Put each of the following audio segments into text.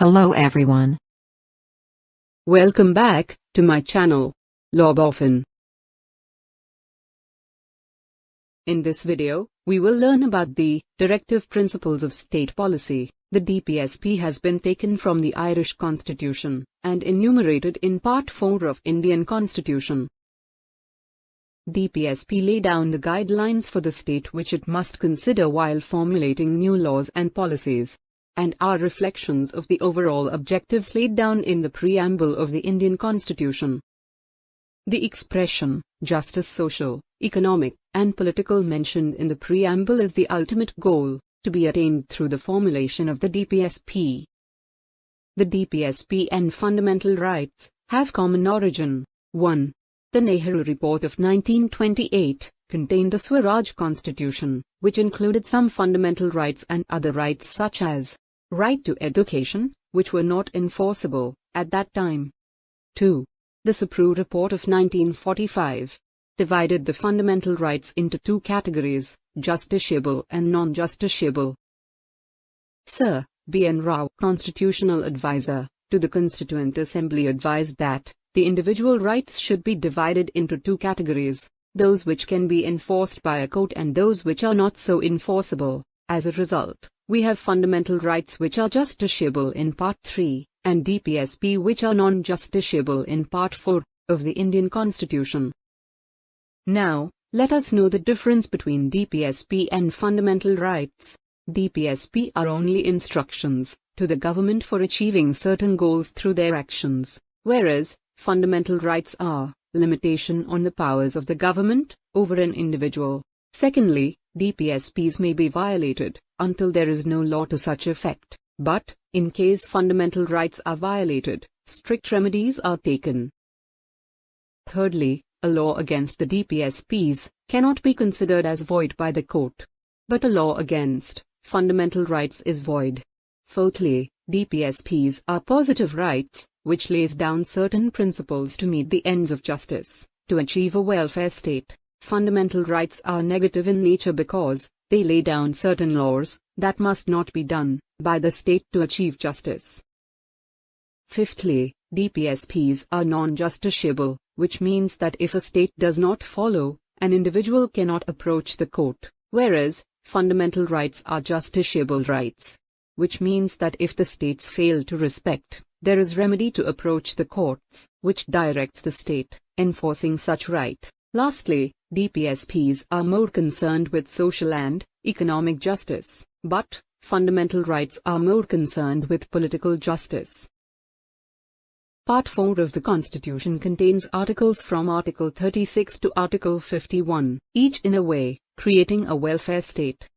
Hello everyone. Welcome back to my channel, Boffin. In this video, we will learn about the Directive Principles of State Policy. The DPSP has been taken from the Irish Constitution and enumerated in Part 4 of Indian Constitution. DPSP lay down the guidelines for the state which it must consider while formulating new laws and policies, and are reflections of the overall objectives laid down in the preamble of the Indian Constitution. The expression, justice social, economic, and political mentioned in the preamble is the ultimate goal, to be attained through the formulation of the DPSP. The DPSP and fundamental rights have common origin. 1. The Nehru Report of 1928 contained the Swaraj Constitution, which included some fundamental rights and other rights such as right to education, which were not enforceable at that time. 2. The Supru Report of 1945 divided the fundamental rights into two categories, justiciable and non-justiciable. Sir B. N. Rao, constitutional advisor to the Constituent Assembly, advised that the individual rights should be divided into two categories, those which can be enforced by a court and those which are not so enforceable. As a result, we have fundamental rights which are justiciable in Part 3, and DPSP which are non-justiciable in Part 4 of the Indian Constitution. Now, let us know the difference between DPSP and fundamental rights. DPSP are only instructions to the government for achieving certain goals through their actions, whereas fundamental rights are limitation on the powers of the government over an individual. Secondly, DPSPs may be violated until there is no law to such effect, but, in case fundamental rights are violated, strict remedies are taken. Thirdly, a law against the DPSPs cannot be considered as void by the court, but a law against fundamental rights is void. Fourthly, DPSPs are positive rights, which lays down certain principles to meet the ends of justice, to achieve a welfare state. Fundamental rights are negative in nature because they lay down certain laws that must not be done by the state to achieve justice. Fifthly, DPSPs are non-justiciable, which means that if a state does not follow, an individual cannot approach the court, whereas fundamental rights are justiciable rights, which means that if the states fail to respect, there is remedy to approach the courts, which directs the state enforcing such right. Lastly, DPSPs are more concerned with social and economic justice, but fundamental rights are more concerned with political justice. Part 4 of the Constitution contains articles from Article 36 to Article 51, each in a way, creating a welfare state.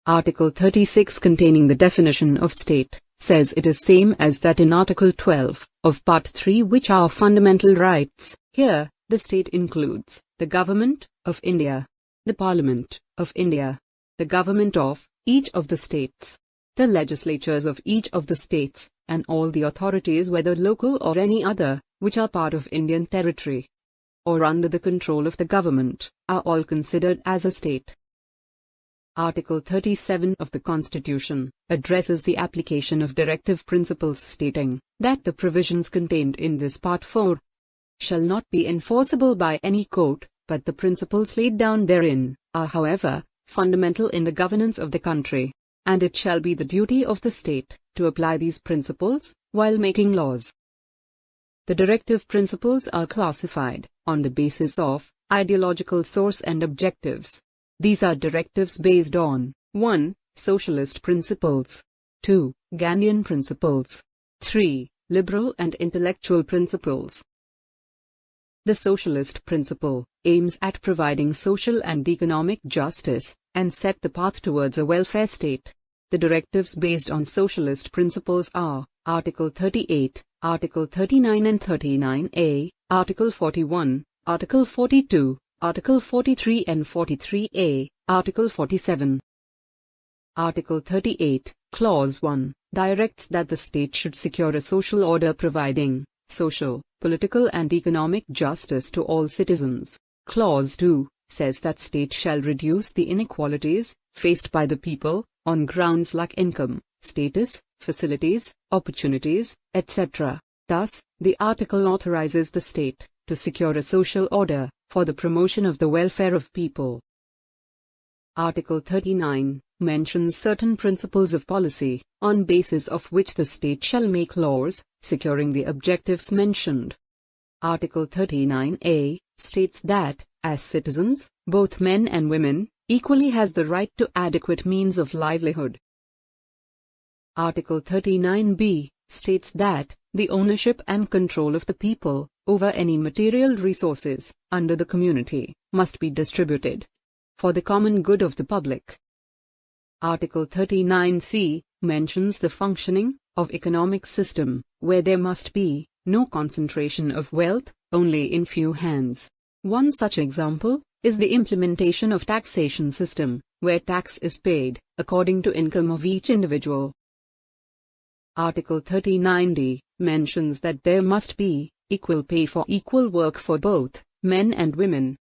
Article 36, containing the definition of state, says it is same as that in Article 12 of Part 3, which are fundamental rights. Here, the state includes the Government of India, the Parliament of India, the government of each of the states, the legislatures of each of the states, and all the authorities, whether local or any other, which are part of Indian territory or under the control of the government, are all considered as a state. Article 37 of the Constitution addresses the application of directive principles, stating that the provisions contained in this Part 4 shall not be enforceable by any court, but the principles laid down therein are, however, fundamental in the governance of the country, and it shall be the duty of the state to apply these principles while making laws. The directive principles are classified on the basis of ideological source and objectives. These are directives based on 1. Socialist principles, 2. Gandhian principles, 3. Liberal and intellectual principles. The socialist principle aims at providing social and economic justice and set the path towards a welfare state. The directives based on socialist principles are Article 38, Article 39 and 39A, Article 41, Article 42, Article 43 and 43A, Article 47. Article 38, Clause 1, directs that the state should secure a social order providing social, political and economic justice to all citizens. Clause 2 says that state shall reduce the inequalities faced by the people on grounds like income, status, facilities, opportunities, etc. Thus, the article authorizes the state to secure a social order for the promotion of the welfare of people. Article 39 mentions certain principles of policy, on basis of which the state shall make laws, securing the objectives mentioned. Article 39A states that, as citizens, both men and women, equally has the right to adequate means of livelihood. Article 39B states that, the ownership and control of the people over any material resources under the community must be distributed for the common good of the public. Article 39C mentions the functioning of economic system where there must be no concentration of wealth only in few hands. One such example is the implementation of taxation system where tax is paid according to income of each individual. Article 39D mentions that there must be equal pay for equal work for both men and women.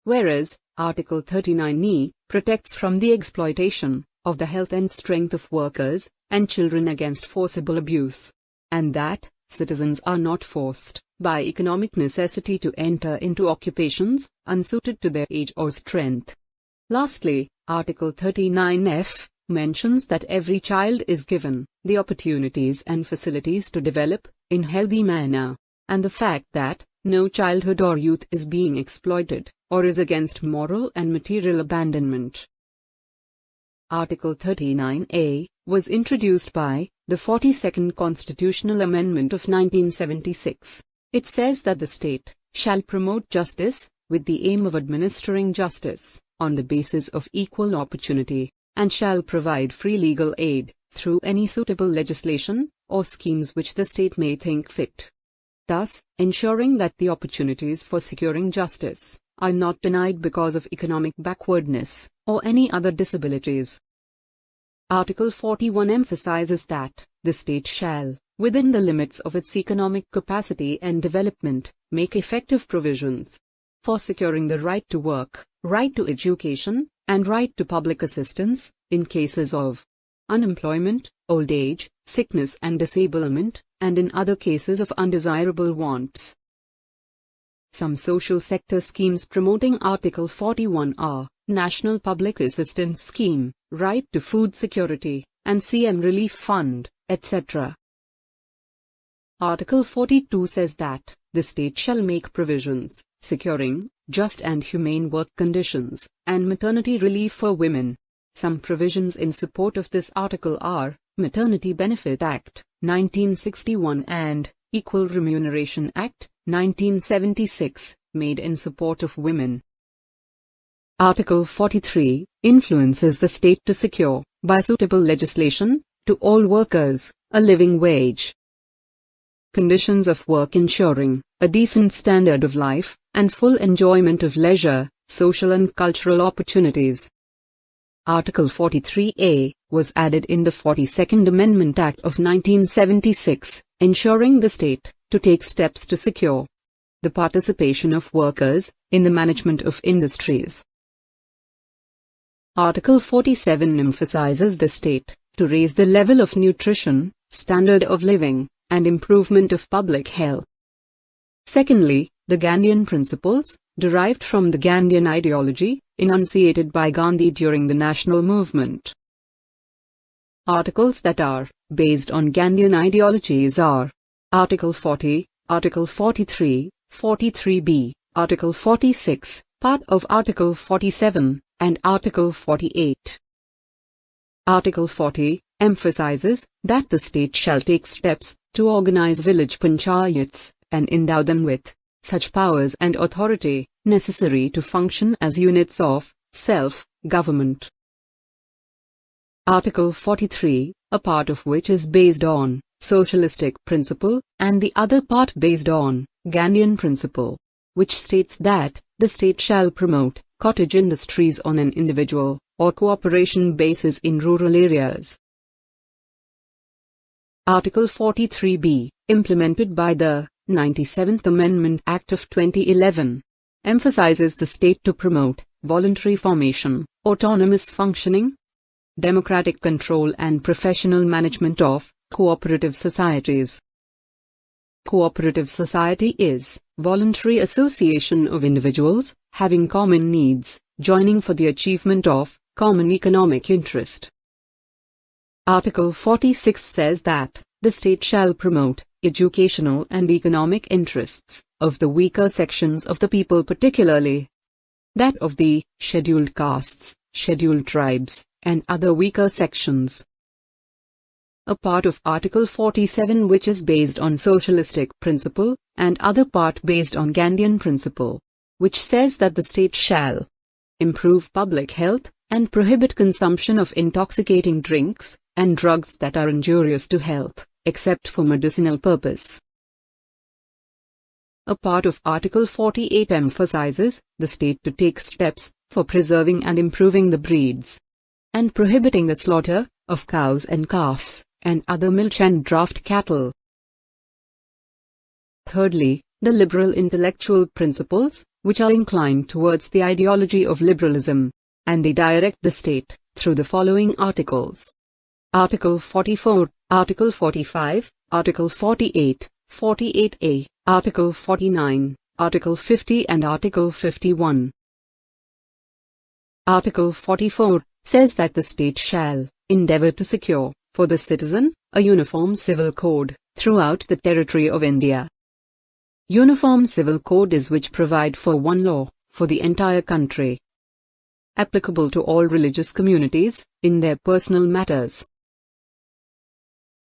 Whereas, Article 39E protects from the exploitation of the health and strength of workers and children against forcible abuse, and that citizens are not forced by economic necessity to enter into occupations unsuited to their age or strength. Lastly, Article 39F mentions that every child is given the opportunities and facilities to develop in healthy manner, and the fact that no childhood or youth is being exploited or is against moral and material abandonment. Article 39A was introduced by the 42nd Constitutional Amendment of 1976. It says that the state shall promote justice with the aim of administering justice on the basis of equal opportunity, and shall provide free legal aid through any suitable legislation or schemes which the state may think fit, thus ensuring that the opportunities for securing justice are not denied because of economic backwardness or any other disabilities. Article 41 emphasizes that the state shall, within the limits of its economic capacity and development, make effective provisions for securing the right to work, right to education, and right to public assistance in cases of unemployment, old age, sickness and disablement, and in other cases of undesirable wants. Some social sector schemes promoting Article 41 are National Public Assistance Scheme, Right to Food Security, and CM Relief Fund, etc. Article 42 says that the state shall make provisions securing just and humane work conditions and maternity relief for women. Some provisions in support of this article are Maternity Benefit Act, 1961 and Equal Remuneration Act, 1976, made in support of women. Article 43 influences the state to secure, by suitable legislation, to all workers, a living wage, conditions of work ensuring a decent standard of life, and full enjoyment of leisure, social and cultural opportunities. Article 43A was added in the 42nd Amendment Act of 1976, ensuring the state to take steps to secure the participation of workers in the management of industries. Article 47 emphasizes the state to raise the level of nutrition, standard of living, and improvement of public health. Secondly, the Gandhian principles, derived from the Gandhian ideology, enunciated by Gandhi during the national movement. Articles that are based on Gandhian ideologies are Article 40, Article 43, 43b, Article 46, part of Article 47, and Article 48. Article 40 emphasizes that the state shall take steps to organize village panchayats and endow them with such powers and authority necessary to function as units of self-government. Article 43, a part of which is based on socialistic principle and the other part based on Gandhian principle, which states that the state shall promote cottage industries on an individual or cooperation basis in rural areas. Article 43b, implemented by the 97th Amendment Act of 2011, emphasizes the state to promote voluntary formation, autonomous functioning, democratic control and professional management of cooperative societies. Cooperative society is voluntary association of individuals having common needs, joining for the achievement of common economic interest. Article 46 says that the state shall promote educational and economic interests of the weaker sections of the people, particularly that of the scheduled castes, scheduled tribes, and other weaker sections. A part of Article 47 which is based on socialistic principle, and other part based on Gandhian principle, which says that the state shall improve public health, and prohibit consumption of intoxicating drinks, and drugs that are injurious to health, except for medicinal purpose. A part of Article 48 emphasizes the state to take steps for preserving and improving the breeds, and prohibiting the slaughter of cows and calves, and other milch and draft cattle. Thirdly, the liberal intellectual principles, which are inclined towards the ideology of liberalism, and they direct the state through the following articles: Article 44, Article 45, Article 48, 48A, Article 49, Article 50 and Article 51. Article 44 says that the state shall endeavor to secure for the citizen a uniform civil code throughout the territory of India. Uniform civil code is which provide for one law for the entire country, applicable to all religious communities in their personal matters.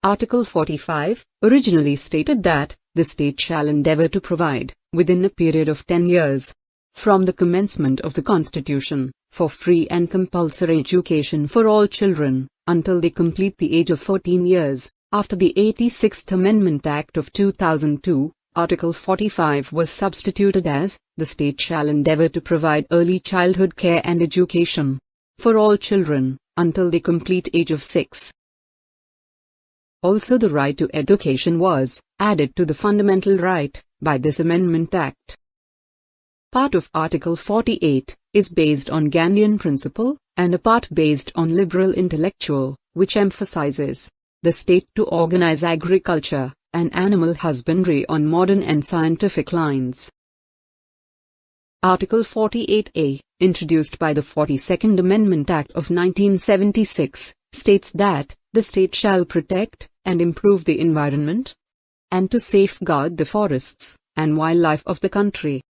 Article 45 originally stated that the state shall endeavor to provide, within a period of 10 years, from the commencement of the Constitution, for free and compulsory education for all children, until they complete the age of 14 years. After the 86th Amendment Act of 2002, Article 45 was substituted as, the state shall endeavor to provide early childhood care and education for all children, until they complete age of 6. Also, the right to education was added to the fundamental right by this Amendment Act. Part of Article 48 is based on Gandhian principle, and a part based on liberal intellectual, which emphasizes the state to organize agriculture and animal husbandry on modern and scientific lines. Article 48A, introduced by the 42nd Amendment Act of 1976, states that the state shall protect and improve the environment, and to safeguard the forests and wildlife of the country.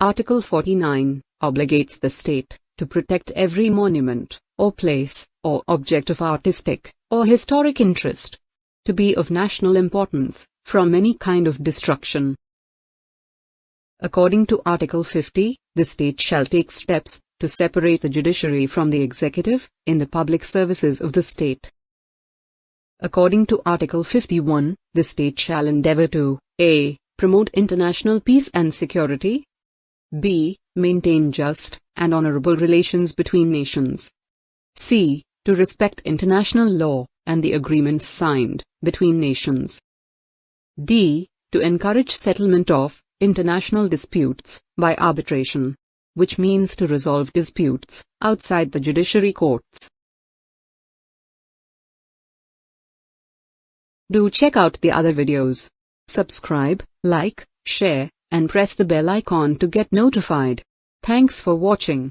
Article 49 obligates the state to protect every monument, or place, or object of artistic or historic interest, to be of national importance, from any kind of destruction. According to Article 50, the state shall take steps to separate the judiciary from the executive in the public services of the state. According to Article 51, the state shall endeavor to a. promote international peace and security, b. maintain just and honorable relations between nations, c. to respect international law and the agreements signed between nations, d. to encourage settlement of international disputes by arbitration, which means to resolve disputes outside the judiciary courts. Do check out the other videos. Subscribe, like, share, and press the bell icon to get notified. Thanks for watching.